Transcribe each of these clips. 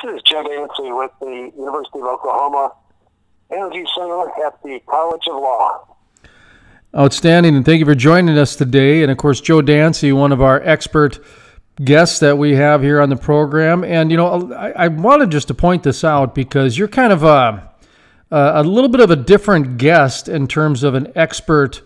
is Joe Dancy with the University of Oklahoma Energy Center at the College of Law. Outstanding, and thank you for joining us today. And of course, Joe Dancy, one of our expert guests that we have here on the program. And, you know, I wanted just to point this out because you're kind of a little bit of a different guest in terms of an expert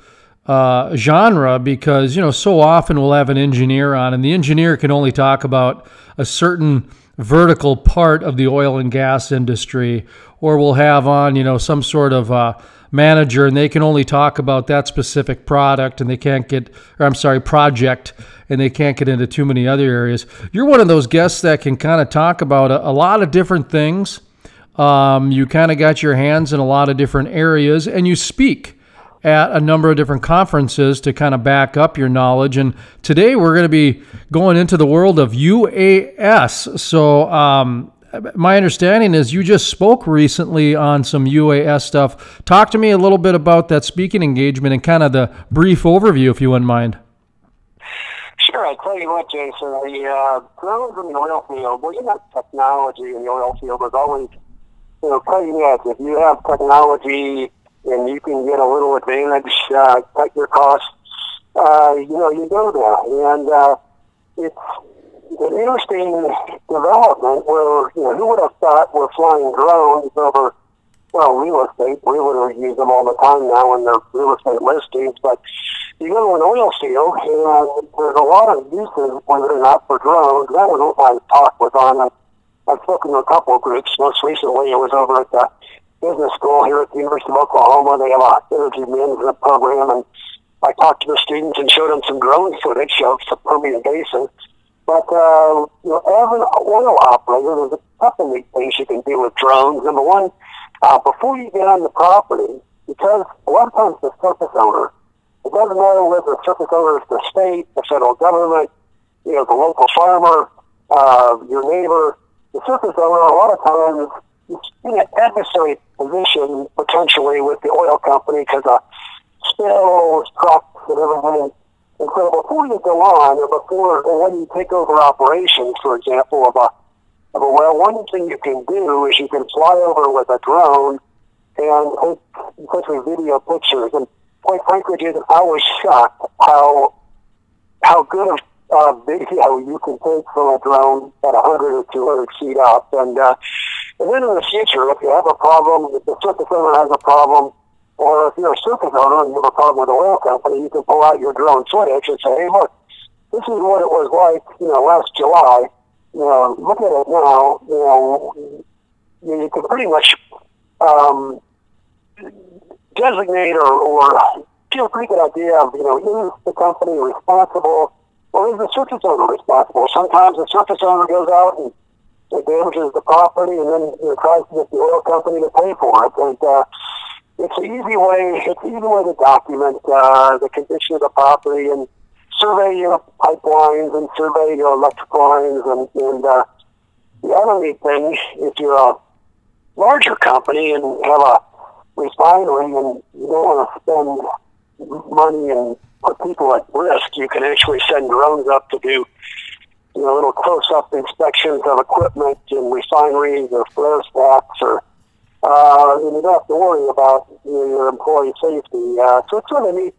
genre, because, you know, so often we'll have an engineer on, and the engineer can only talk about a certain vertical part of the oil and gas industry, or we'll have on, you know, some sort of manager, and they can only talk about that specific product, and they can't get, or I'm sorry, project, and they can't get into too many other areas. You're one of those guests that can kind of talk about a lot of different things. You kind of got your hands in a lot of different areas, and you speak at a number of different conferences to kind of back up your knowledge. And today we're going to be going into the world of UAS. So my understanding is you just spoke recently on some UAS stuff. Talk to me a little bit about that speaking engagement and kind of the brief overview, if you wouldn't mind. Sure. I tell you what, Jason, the drones in the oil field, well, you got technology in the oil field is always, you know, cutting edge. If you have technology and you can get a little advantage, cut your costs, you know, you go there. And it's an interesting development where, you know, who would have thought we're flying drones over, well, real estate. Realtors use them all the time now in their real estate listings, but you go to an oil field and there's a lot of uses, believe it or not, for drones. That was what my talk was on. I've spoken to a couple of groups. Most recently it was over at the business school here at the University of Oklahoma. They have an energy management program, and I talked to the students and showed them some drone footage of the Permian Basin. But, you know, as an oil operator, there's a couple of neat things you can do with drones. Number one, before you get on the property, because a lot of times the surface owner, it doesn't matter whether the surface owner is the state, the federal government, you know, the local farmer, your neighbor, the surface owner, a lot of times is in an adversary position potentially with the oil company because of spills, trucks, and everything. And so before you go on, or when you take over operations, for example, of a well, one thing you can do is you can fly over with a drone and take quickly video pictures. And quite frankly, Jason, I was shocked how good of video you can take from a drone at 100 or 200 feet up. And then in the future, if you have a problem, if the surface owner has a problem, or if you're a surface owner and you have a problem with the oil company, you can pull out your drone footage and say, hey, look, this is what it was like, you know, last July. You know, look at it now. You know, you can pretty much designate or feel a pretty good idea of, you know, is the company responsible or is the surface owner responsible? Sometimes the surface owner goes out and damages the property and then, you know, tries to get the oil company to pay for it. And it's an easy way to document the condition of the property and survey your pipelines and survey your electric lines. And the other neat thing, if you're a larger company and have a refinery and you don't want to spend money and put people at risk, you can actually send drones up to do, you know, little close-up inspections of equipment in refineries or flare stacks, or and you don't have to worry about, you know, your employee safety. So it's really neat.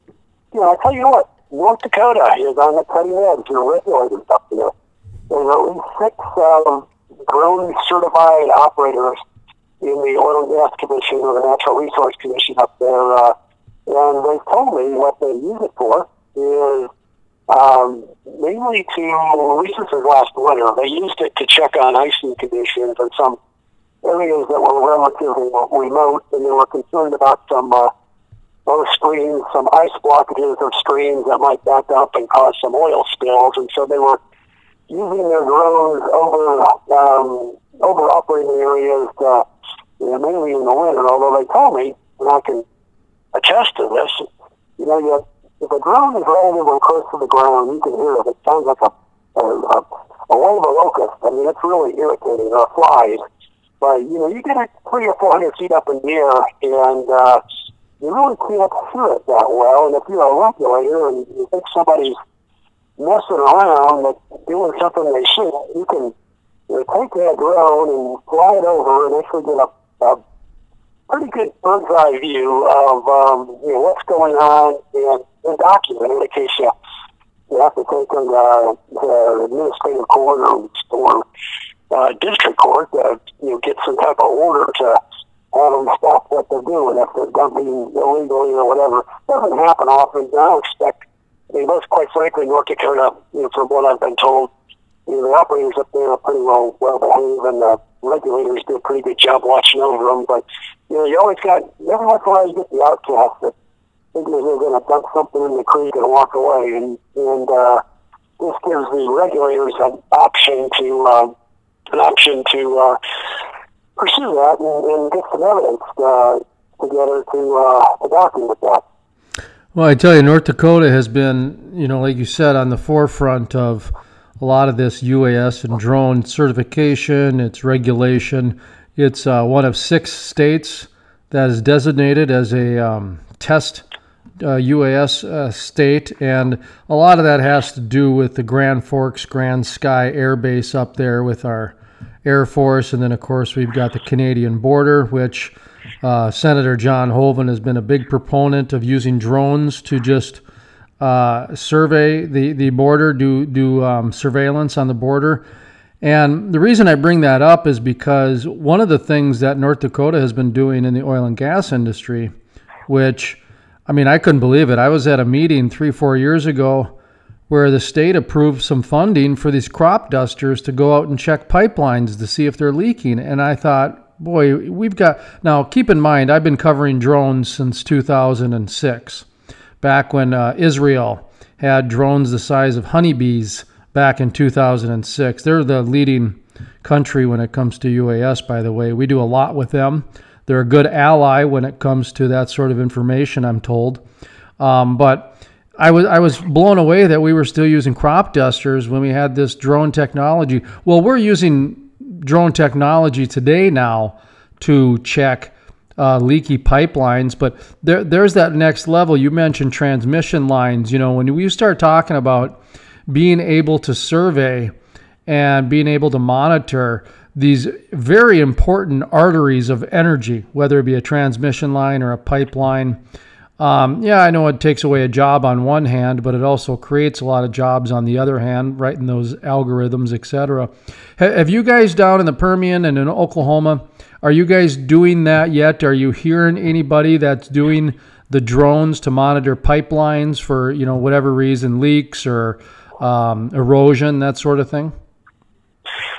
You know, I tell you what, North Dakota is on the cutting edge in regulating stuff here. There's at least 6 drone-certified operators in the Oil and Gas Commission or the Natural Resource Commission up there, and they told me what they use it for is mainly to, since last winter, they used it to check on icing conditions in some areas that were relatively remote, and they were concerned about some low streams, some ice blockages of streams that might back up and cause some oil spills, and so they were using their drones over operating areas, you know, mainly in the winter, although they told me, and I can attest to this, you know, if a drone is relatively close to the ground, you can hear it. It sounds like a wave of locust. I mean, it's really irritating, or flies. But, you know, you get it 300 or 400 feet up in the air, and you really can't hear it that well. And if you're a regulator and you think somebody's messing around, like doing something they shouldn't, you can take that drone and fly it over and actually get a pretty good bird's eye view of what's going on and document it in case you have to take them to the administrative court or district court to get some type of order to have them stop what they're doing if they're dumping illegally or whatever. It doesn't happen often. I don't expect. Most quite frankly, North Dakota, from what I've been told, the operators up there are pretty well behaved, and the regulators do a pretty good job watching over them. But you always got every once in a while you get the outcast that think they're going to dump something in the creek and walk away, and this gives the regulators an option to pursue that and get some evidence together to document that. Well, I tell you, North Dakota has been, like you said, on the forefront of a lot of this UAS and drone certification, its regulation. It's one of 6 states that is designated as a test UAS state, and a lot of that has to do with the Grand Forks, Grand Sky Air Base up there with our Air Force, and then, of course, we've got the Canadian border, which Senator John Hoeven has been a big proponent of using drones to just survey the border, do surveillance on the border. And the reason I bring that up is because one of the things that North Dakota has been doing in the oil and gas industry, which, I couldn't believe it. I was at a meeting 3-4 years ago where the state approved some funding for these crop dusters to go out and check pipelines to see if they're leaking. And I thought, boy, we've got... Now, keep in mind, I've been covering drones since 2006, back when Israel had drones the size of honeybees back in 2006. They're the leading country when it comes to UAS, by the way. We do a lot with them. They're a good ally when it comes to that sort of information, I'm told. But I was blown away that we were still using crop dusters when we had this drone technology. Well, we're using drone technology today now to check leaky pipelines, but there's that next level. You mentioned transmission lines. When we start talking about being able to survey and being able to monitor these very important arteries of energy, whether it be a transmission line or a pipeline. I know it takes away a job on one hand, but it also creates a lot of jobs on the other hand, writing those algorithms, etc. Have you guys down in the Permian and in Oklahoma, are you guys doing that yet? Are you hearing anybody that's doing the drones to monitor pipelines for, whatever reason, leaks or erosion, that sort of thing?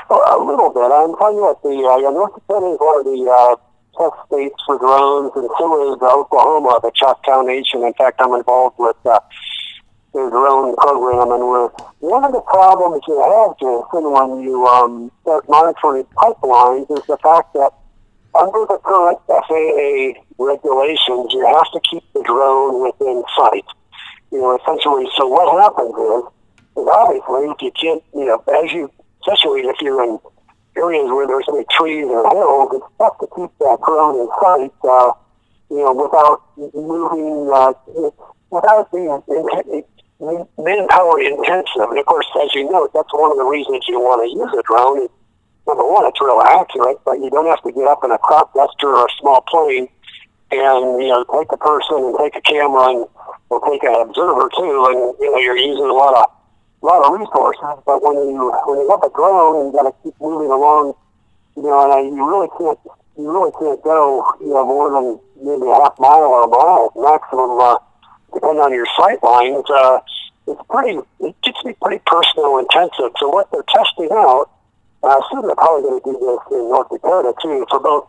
A little bit. I'm telling you what, North Dakota is one of the test states for drones, and so is Oklahoma, the Choctaw Nation. In fact, I'm involved with their drone program, and one of the problems you have, Jason, when you start monitoring pipelines is the fact that under the current FAA regulations, you have to keep the drone within sight. Essentially, so what happens is obviously if you can't, especially if you're in areas where there's any trees or hills, it's tough to keep that drone in sight, without moving, without being manpower intensive. And of course, as you know, that's one of the reasons you want to use a drone. Number one, it's real accurate, but you don't have to get up in a crop duster or a small plane and, take a person and take a camera or take an observer too, and, you're using a lot of resources. But when you have a drone and you got to keep moving along, and you really can't go, more than maybe a half mile or a mile maximum, depending on your sight lines. It gets to be pretty personal intensive. So what they're testing out, I assume they're probably going to do this in North Dakota too, for both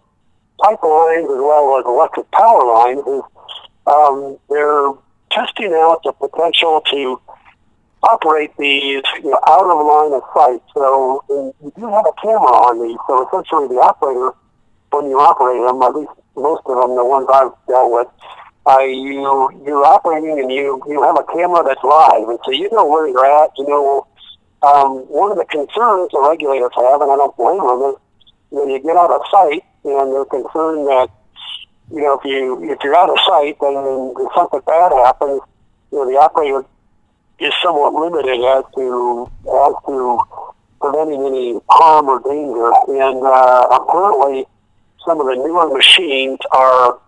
pipelines as well as electric power lines, is they're testing out the potential to operate these out of line of sight. So you do have a camera on these. So essentially the operator, when you operate them, at least most of them, the ones I've dealt with, you're operating and you have a camera that's live. And so you know where you're at. One of the concerns the regulators have, and I don't blame them, is when you get out of sight and they're concerned that, if you're out of sight, then if something bad happens, the operator is somewhat limited as to preventing any harm or danger. And apparently, some of the newer machines are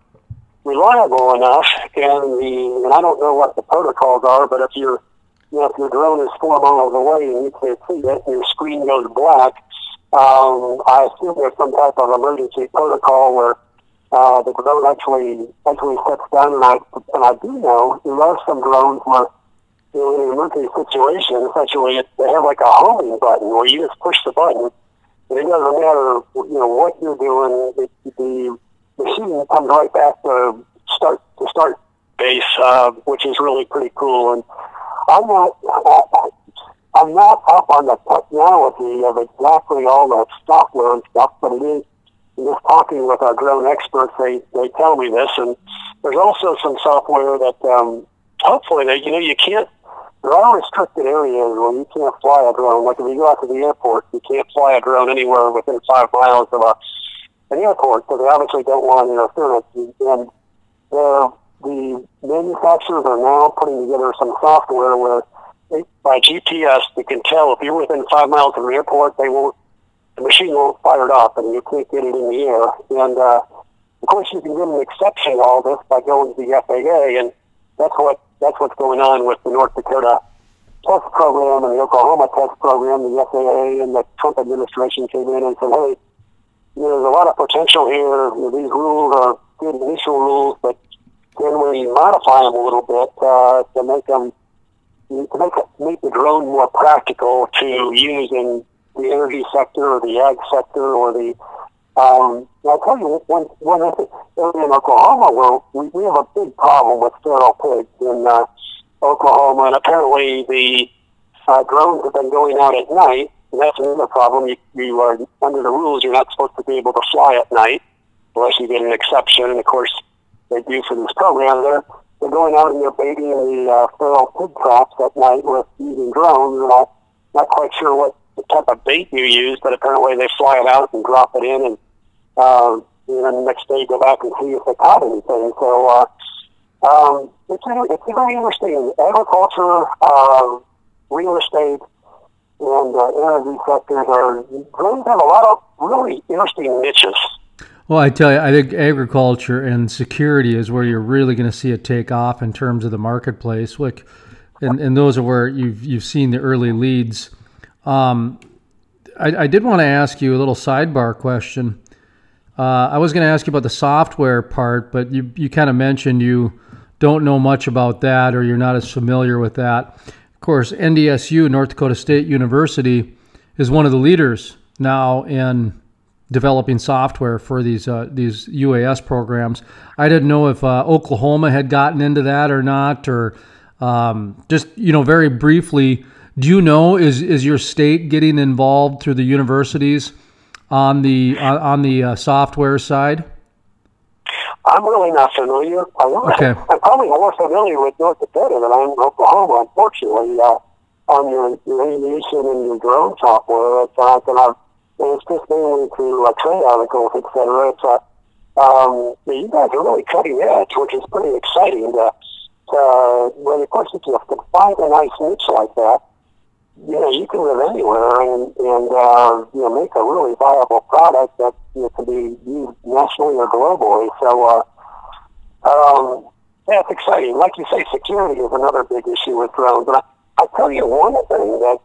reliable enough, and I don't know what the protocols are, but if your drone is 4 miles away and you can't see it, and your screen goes black, I assume there's some type of emergency protocol where the drone actually sets down. And I do know there are some drones where, in an emergency situation, essentially they have like a homing button where you just push the button, and it doesn't matter what you're doing. The machine comes right back to start base, which is really pretty cool. And I'm not up on the technology of exactly all the software and stuff, but it is, just talking with our drone experts, they tell me this. And there's also some software that hopefully you can't. There are restricted areas where you can't fly a drone. Like if you go out to the airport, you can't fly a drone anywhere within 5 miles of an airport, because they obviously don't want interference. And the manufacturers are now putting together some software where by GPS they can tell if you're within 5 miles of an airport, the machine won't fire it up, and you can't get it in the air. And of course, you can get an exception to all this by going to the FAA, and that's what's going on with the North Dakota test program and the Oklahoma test program. The FAA and the Trump administration came in and said, "Hey, there's a lot of potential here. These rules are good initial rules, but can we modify them a little bit to make the drone more practical to use in the energy sector or the ag sector or the I'll tell you one area in Oklahoma where we have a big problem with feral pigs in Oklahoma, and apparently the drones have been going out at night, and that's another problem. You are under the rules, you're not supposed to be able to fly at night unless you get an exception, and of course they do for this program. They're going out and they're baiting the feral pig traps at night with using drones, and I'm not quite sure what type of bait you use, but apparently they fly it out and drop it in, and then the next day go back and see if they caught anything. So it's very interesting. Agriculture, real estate, and energy sectors drones have a lot of really interesting niches. Well, I tell you, I think agriculture and security is where you're really going to see it take off in terms of the marketplace. Like, and those are where you've seen the early leads. I did want to ask you a little sidebar question. I was going to ask you about the software part, but you kind of mentioned you don't know much about that, or you're not as familiar with that. Of course, NDSU, North Dakota State University, is one of the leaders now in developing software for these UAS programs. I didn't know if Oklahoma had gotten into that or not, or just very briefly. Do you know, is your state getting involved through the universities on the software side? I'm really not familiar. Okay. I'm probably more familiar with North Dakota than I am Oklahoma, unfortunately, on your aviation and your drone software. It's just mainly through trade articles, etc. You guys are really cutting edge, which is pretty exciting. Well, of course, if you can find a nice niche like that, you can live anywhere and make a really viable product that can be used nationally or globally. So, it's exciting. Like you say, security is another big issue with drones. And I'll tell you one thing that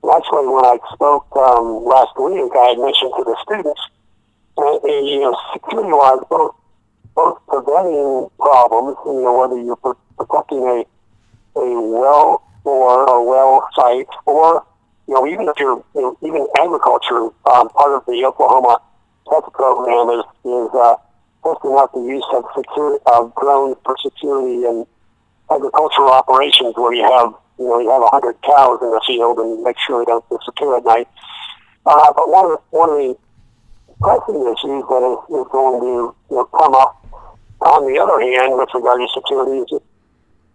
actually when I spoke last week, I had mentioned to the students, security-wise, both preventing problems, whether you're protecting a well or a well site, or even if you're even agriculture, part of the Oklahoma test program is testing out the use of drones for security and agricultural operations, where you have 100 cows in the field and make sure they don't disappear at night. But one of the pressing issues that is going to come up on the other hand with regard to security is that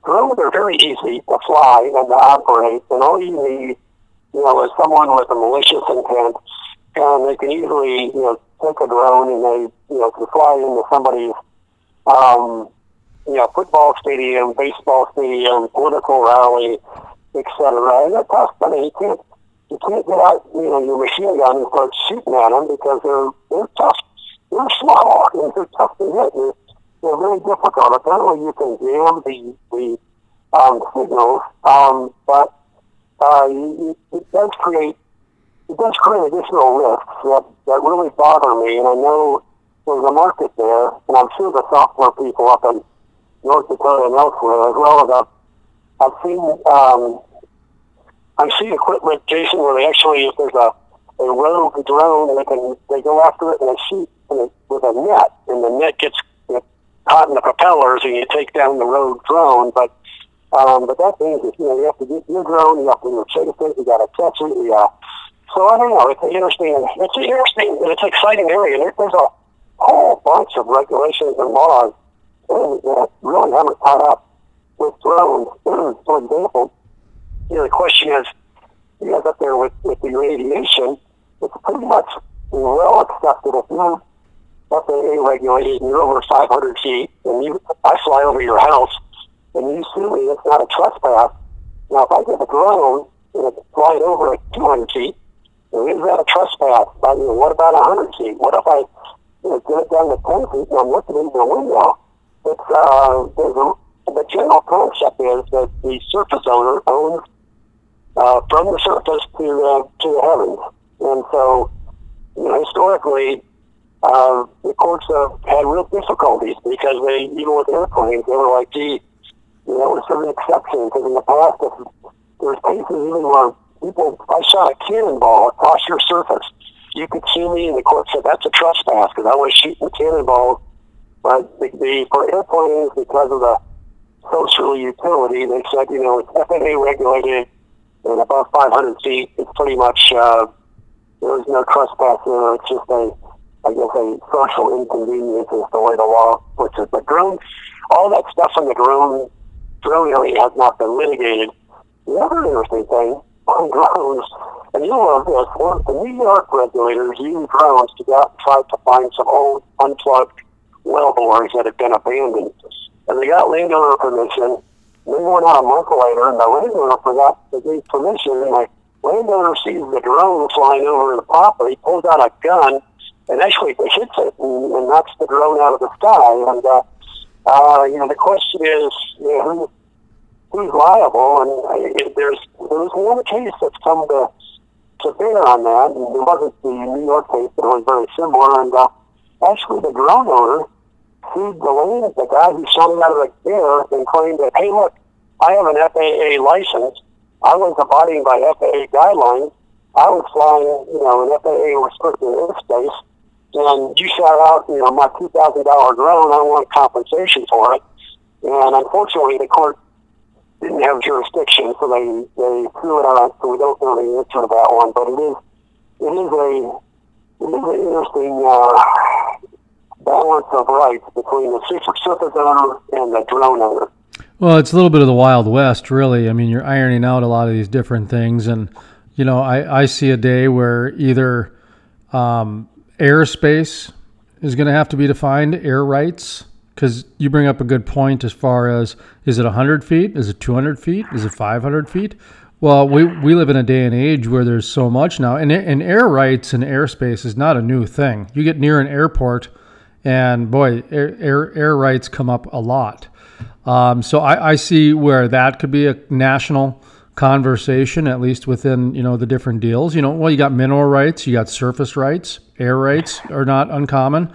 drones are very easy to fly and to operate, and all you need, is someone with a malicious intent, and they can easily, take a drone and they, can fly into somebody's, football stadium, baseball stadium, political rally, etc. And that costs money. you can't get out, your machine gun and start shooting at them because they're tough. They're small and they're tough to hit. They're very difficult. Apparently, you can jam the signals, but it does create additional risks that really bother me. And I know there's a market there, and I'm sure the software people up in North Dakota and elsewhere, as well as I've seen equipment, Jason, where they actually, if there's a rogue drone, they go after it and they shoot with a net, and the net gets caught in the propellers, and you take down the rogue drone. But that means that you have to get your drone, you have to chase it, you got to catch it. So I don't know. It's an interesting, and it's an exciting area. There's a whole bunch of regulations and laws that really haven't caught up with drones. For example, the question is, you guys up there with the radiation, it's pretty much well accepted if you're FAA regulated and you're over 500 feet and I fly over your house and you sue me, it's not a trespass. Now, if I get a drone and it's flying over at 200 feet, is that a trespass? What about 100 feet? What if I get it down to 10 feet and I'm looking in the window? The general concept is that the surface owner owns from the surface to the heavens. And so, historically, the courts have had real difficulties because even with airplanes, they were like, gee, with certain exceptions. Because in the past, there's cases even where I shot a cannonball across your surface. You could sue me, and the court said that's a trespass because I was shooting cannonballs. But for airplanes, because of the social utility, they said, it's FAA regulated, and above 500 feet, it's pretty much, there's no trespass there. It's just a social inconvenience is the way the law puts it. But all that stuff in the drone area has not been litigated. The other interesting thing on drones, and you'll love this, the New York regulators use drones to go out and try to find some old unplugged wellbores that have been abandoned. And they got landowner permission. They went out a month later, and the landowner forgot to give permission. And the landowner sees the drone flying over the property, pulls out a gun, and actually hits it and knocks the drone out of the sky. And the question is, who's liable? And there's one case that's come to bear on that, and it wasn't the New York case, but it was very similar. And actually, the drone owner sued the guy who shot him out of the air and claimed that, hey, look, I have an FAA license. I was abiding by FAA guidelines. I was flying, an FAA restricted airspace, and you shot out, my $2,000 drone. I want compensation for it. And unfortunately, the court didn't have jurisdiction, so they threw it out. So we don't know the answer to that one. But it is an interesting balance of rights between the surface owner and the drone owner. Well, it's a little bit of the Wild West, really. I mean, you're ironing out a lot of these different things. And, I see a day where either airspace is going to have to be defined, air rights, because you bring up a good point as far as, is it 100 feet? Is it 200 feet? Is it 500 feet? Well, we live in a day and age where there's so much now. And air rights and airspace is not a new thing. You get near an airport, and boy, air rights come up a lot. So I see where that could be a national conversation, at least within, the different deals. You got mineral rights, you got surface rights, air rights are not uncommon.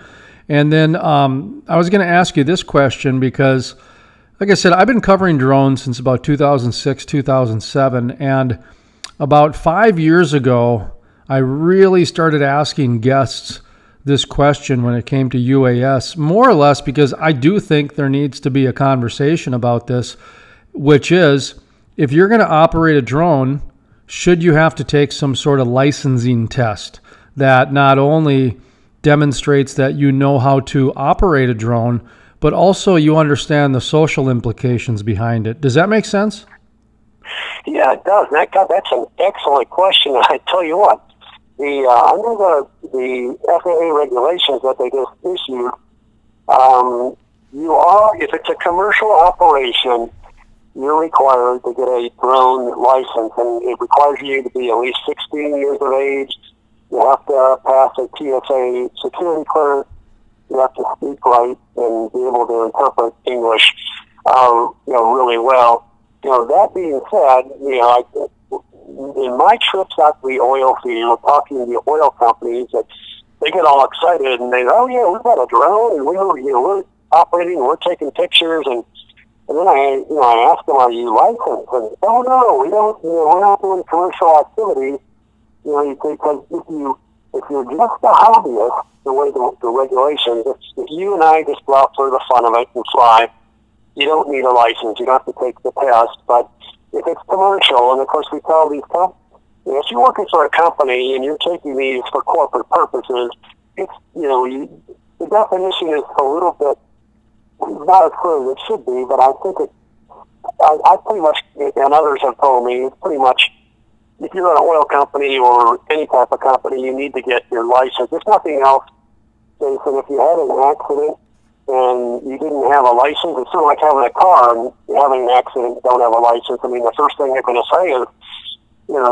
And then I was going to ask you this question because, like I said, I've been covering drones since about 2006, 2007. And about 5 years ago, I really started asking guests this question when it came to UAS, more or less because I do think there needs to be a conversation about this, which is, if you're going to operate a drone, should you have to take some sort of licensing test that not only demonstrates that you know how to operate a drone, but also you understand the social implications behind it? Does that make sense? Yeah, it does. That's an excellent question. I tell you what, under the FAA regulations that they just issued, if it's a commercial operation, you're required to get a drone license, and it requires you to be at least 16 years of age. You have to pass a TSA security clearance. You have to speak right and be able to interpret English, really well. That being said, in my trips out to the oil field, talking to the oil companies, that they get all excited and they go, "Oh yeah, we've got a drone and we're operating, we're taking pictures." And then I ask them, "Are you licensed?" And "Oh no, we don't. We're not doing commercial activities." Because if you're just a hobbyist, the way the regulations, if you and I just go out for the fun of it and fly, you don't need a license. You don't have to take the test. But if it's commercial, and of course we tell these companies, if you're working for a company and you're taking these for corporate purposes, it's the definition is a little bit not as clear as it should be. But I think I pretty much, and others have told me, it's pretty much, if you're an oil company or any type of company, you need to get your license. There's nothing else, Jason. If you had an accident and you didn't have a license, it's sort of like having a car and you're having an accident and don't have a license. I mean, the first thing you're going to say is,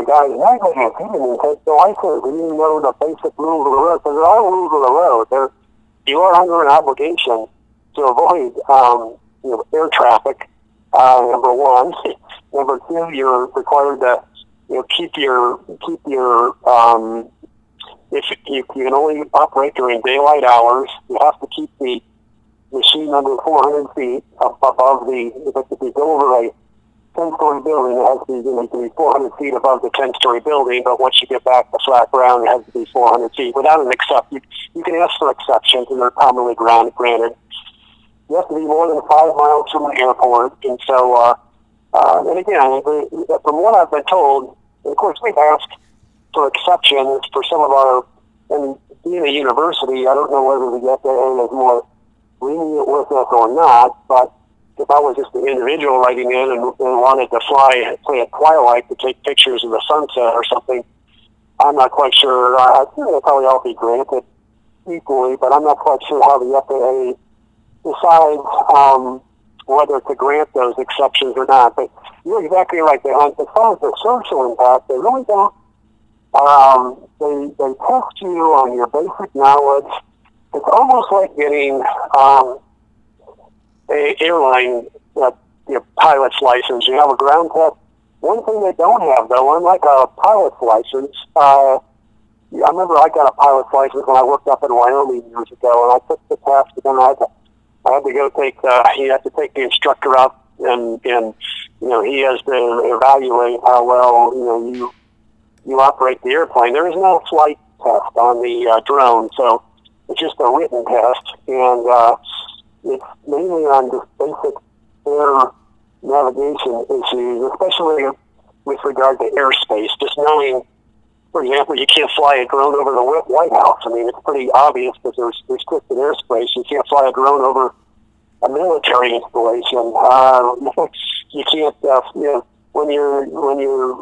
guys, negligence. He didn't take the license. He didn't know the basic rules of the road. Because there are rules of the road. You are under an obligation to avoid, air traffic. Number one. Number two, you're required to keep your if you can only operate during daylight hours, you have to keep the machine under 400 feet above if you go over a 10-story building, it has to be 400 feet above the 10-story building, but once you get back to flat ground, it has to be 400 feet. Without an exception, you can ask for exceptions, and they're commonly granted. You have to be more than 5 miles from the airport, and so, and again, from what I've been told, and of course, we've asked for exceptions for some of our, and being a university, I don't know whether the FAA is more lenient with us or not, but if I was just an individual writing in and wanted to play at twilight to take pictures of the sunset or something, I'm not quite sure. I think they'll probably all be granted equally, but I'm not quite sure how the FAA decides whether to grant those exceptions or not. But you're exactly right. As far as the social impact, they really don't. They test you on your basic knowledge. It's almost like getting a airline pilot's license. You have a ground test. One thing they don't have, though, unlike a pilot's license, I remember I got a pilot's license when I worked up in Wyoming years ago, and I took the test, and then I had to go you have to take the instructor out, and he has to evaluate how well you operate the airplane. There is no flight test on the drone, so it's just a written test, and it's mainly on just basic air navigation issues, especially with regard to airspace. Just knowing, for example, you can't fly a drone over the White House. I mean, it's pretty obvious because there's restricted airspace. You can't fly a drone over a military installation. You can't, when you're near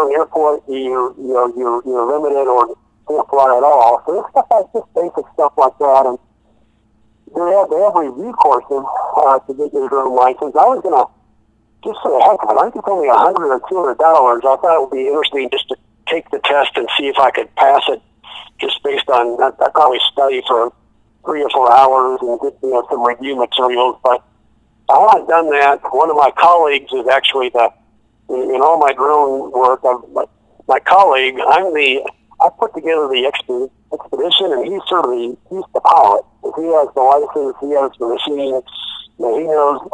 an airport, you're limited or can't fly at all. So there's stuff like just basic stuff like that, and they have review courses to get your drone license. I was gonna, just for the heck of it, I think it's only $100 or $200. I thought it would be interesting just to take the test and see if I could pass it, just based on, I'd probably study for 3 or 4 hours and get some review materials. But I haven't done that. One of my colleagues is actually in all my drone work. My colleague, I put together the expedition, and he's the pilot. He has the license, he has the machine, he knows he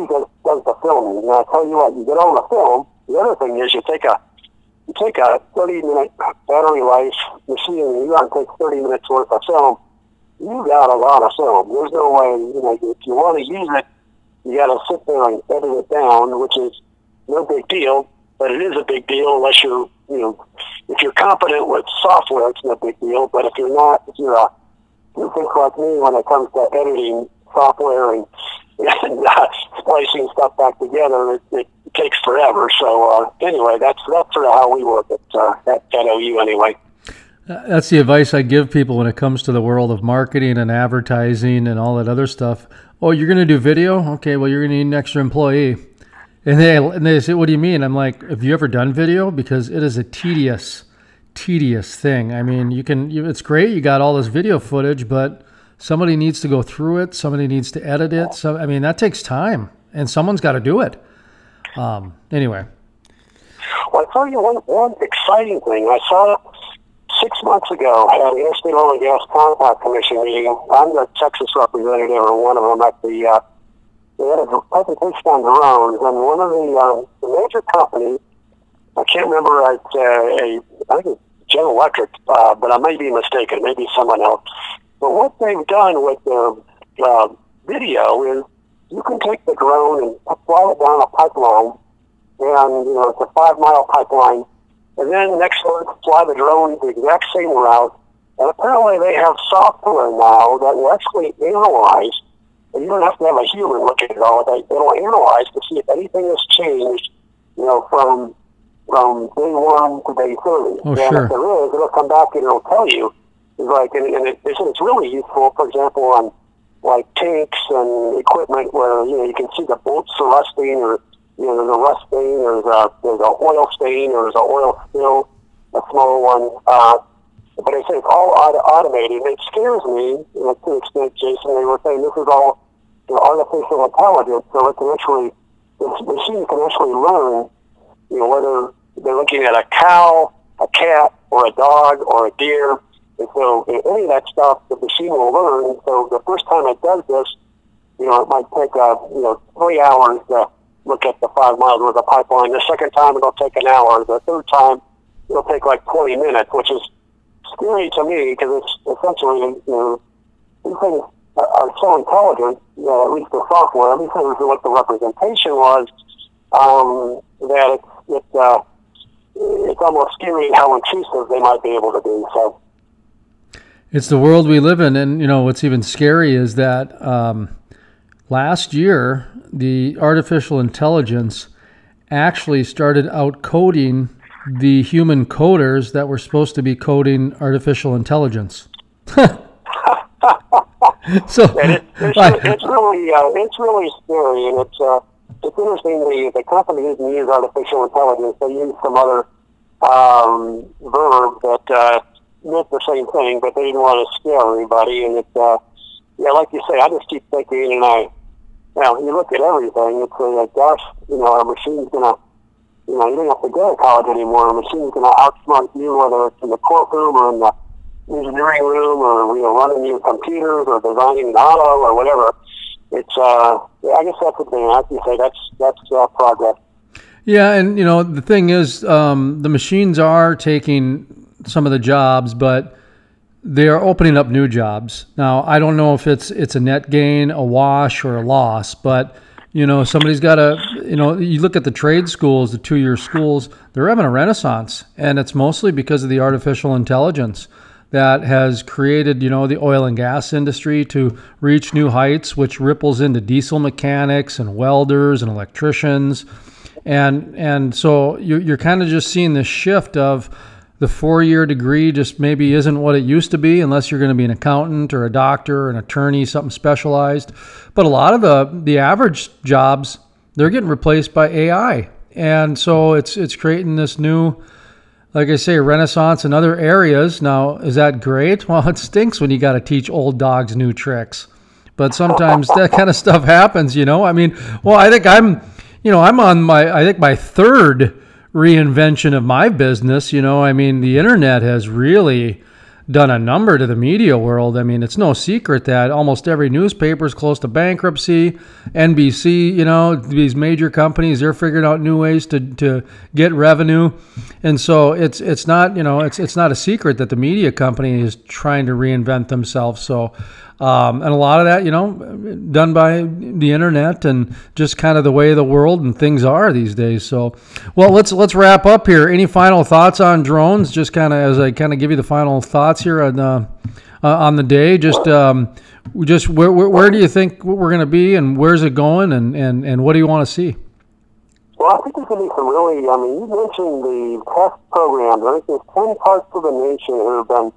does the filming. And I tell you what, you get on the film. The other thing is you take a 30-minute battery life machine, and you got to take 30 minutes worth of film. You got a lot of film. There's no way, if you want to use it, you got to sit there and edit it down, which is no big deal. But it is a big deal unless if you're competent with software, it's no big deal. But if you're not, if you think like me when it comes to editing software and splicing stuff back together, it takes forever. So anyway, that's sort of how we work at OU anyway. That's the advice I give people when it comes to the world of marketing and advertising and all that other stuff. Oh, you're going to do video? Okay, well, you're going to need an extra employee. And they say, what do you mean? I'm like, have you ever done video? Because it is a tedious thing. I mean, it's great. You got all this video footage, but somebody needs to go through it. Somebody needs to edit it. So, I mean, that takes time, and someone's got to do it. Anyway. Well, I'll tell you one exciting thing. I saw 6 months ago at the Interstate Oil and Gas Compact Commission meeting. I'm the Texas representative, or one of them at the, they had a presentation on drones, and one of the major companies, I can't remember, I think it's General Electric, but I may be mistaken, maybe someone else. But what they've done with their video is you can take the drone and fly it down a pipeline, and it's a 5-mile pipeline, and then next month fly the drone the exact same route. And apparently they have software now that will actually analyze, and you don't have to have a human look at it all. It'll analyze to see if anything has changed, from day 1 to day 30. Oh, and sure. if there is, it'll come back and it'll tell you. It's really useful, for example, on like tanks and equipment where you can see the bolts are rusting, or there's a rust stain, there's a oil stain, or there's an oil spill, a small one. But I say it's all automated, and it scares me to an extent, Jason. They were saying this is all artificial intelligence, so it can actually, the machine can actually learn, whether they're looking at a cow, a cat, or a dog, or a deer. And so any of that stuff, the machine will learn. So the first time it does this, it might take 3 hours to look at the 5 miles worth of pipeline. The second time it'll take an hour. The third time it'll take like 20 minutes, which is scary to me because it's essentially, these things are so intelligent, at least the software, at least what the representation was, that it's almost scary how intrusive they might be able to be. So. It's the world we live in, and what's even scary is that last year the artificial intelligence actually started out coding the human coders that were supposed to be coding artificial intelligence. So it's really scary, and it's interesting. The company doesn't use artificial intelligence; they use some other verb that meant the same thing, but they didn't want to scare everybody. And it's like you say, I just keep thinking, and you look at everything. It's like, gosh, a machine's gonna, you don't have to go to college anymore. A machine's gonna outsmart you, whether it's in the courtroom or in the engineering room, or running your computers, or designing an auto, or whatever. It's I guess that's the thing. As you say, that's progress. Yeah, and the thing is, the machines are taking some of the jobs, but they are opening up new jobs. Now, I don't know if it's a net gain, a wash, or a loss, but somebody's got to, you look at the trade schools, the 2-year schools, they're having a renaissance, and it's mostly because of the artificial intelligence that has created, the oil and gas industry to reach new heights, which ripples into diesel mechanics and welders and electricians. And so you're kind of just seeing this shift of the 4-year degree just maybe isn't what it used to be, unless you're going to be an accountant or a doctor or an attorney, something specialized. But a lot of the average jobs, they're getting replaced by AI. And so it's creating this new, like I say, renaissance in other areas. Now, is that great? Well, it stinks when you got to teach old dogs new tricks. But sometimes that kind of stuff happens, I mean, well, I think I'm on my third reinvention of my business. I mean, the internet has really done a number to the media world. I mean, it's no secret that almost every newspaper is close to bankruptcy. NBC, these major companies, they're figuring out new ways to get revenue. And so it's not, it's not a secret that the media company is trying to reinvent themselves. So and a lot of that, done by the internet and just kind of the way the world and things are these days. So, well, let's wrap up here. Any final thoughts on drones? Just kind of as I kind of give you the final thoughts here on the day. Just where do you think we're going to be, and where's it going, and what do you want to see? Well, I think there's going to be some really, I mean, you mentioned the test programs. I think there's 10 parts of the nation who have been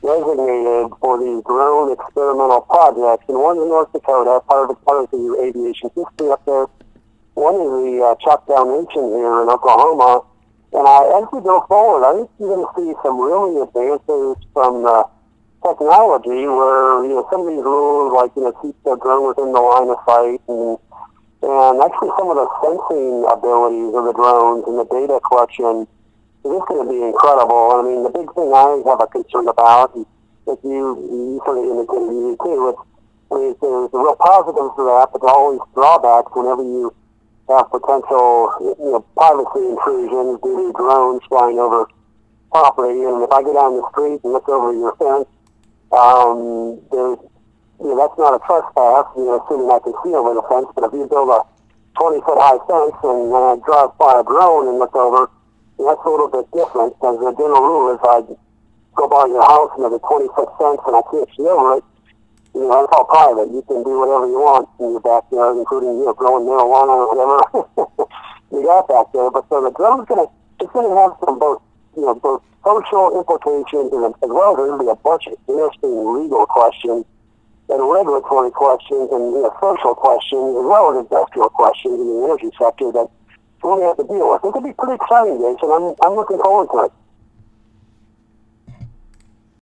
designated for these drone experimental projects, and one in North Dakota, part of the aviation history up there. One is the Choctaw Nation here in Oklahoma. And as we go forward, I think you're going to see some really advances from technology where, some of these rules, like, keep the drone within the line of sight, and actually some of the sensing abilities of the drones and the data collection is just going to be incredible. I mean, the big thing I have a concern about, and that you sort of indicated you too, is there's the real positives to that, but there are always drawbacks whenever you have potential, privacy intrusions due to drones flying over property. And if I go down the street and look over your fence, that's not a trespass, assuming I can see over the fence. But if you build a 20-foot high fence and drive by a drone and look over, that's a little bit different, because the general rule is I go by your house and there's a 20-foot fence and I can't see over it. It's all private. You can do whatever you want in your backyard, including, growing marijuana or whatever you got back there. But so the drone's it's gonna have some both social implications, and as well as there's gonna be a bunch of interesting legal questions and regulatory questions and social questions, as well as industrial questions in the energy sector that we're gonna have to deal with. It could be pretty exciting, Jason. I'm looking forward to it.